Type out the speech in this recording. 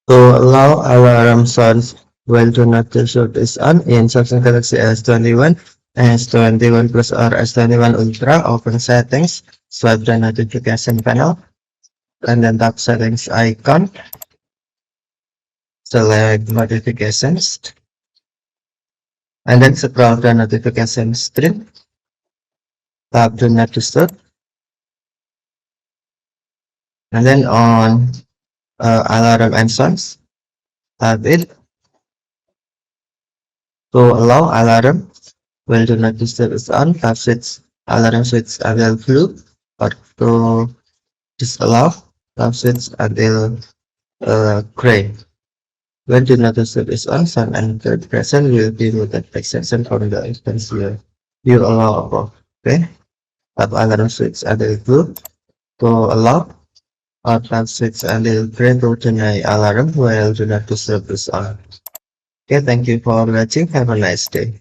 To allow alarm sounds while do not disturb is on in Samsung Galaxy S21, S21 Plus or S21 Ultra. Open settings, swipe the notification panel, and then tap settings icon, select notifications, and then scroll the notification stream, tap do not disturb, and then on alarm and sounds, tap it. To allow alarm while do not disturb is on, tap switch alarm switch until blue, or to disallow, tap switch until gray. When do not disturb is on, sound and third person will be muted exception from the instance you allow above. Okay, tap alarm switch until blue to allow, or tap switch until green to deny alarm while do not disturb is on. Okay, thank you for watching. Have a nice day.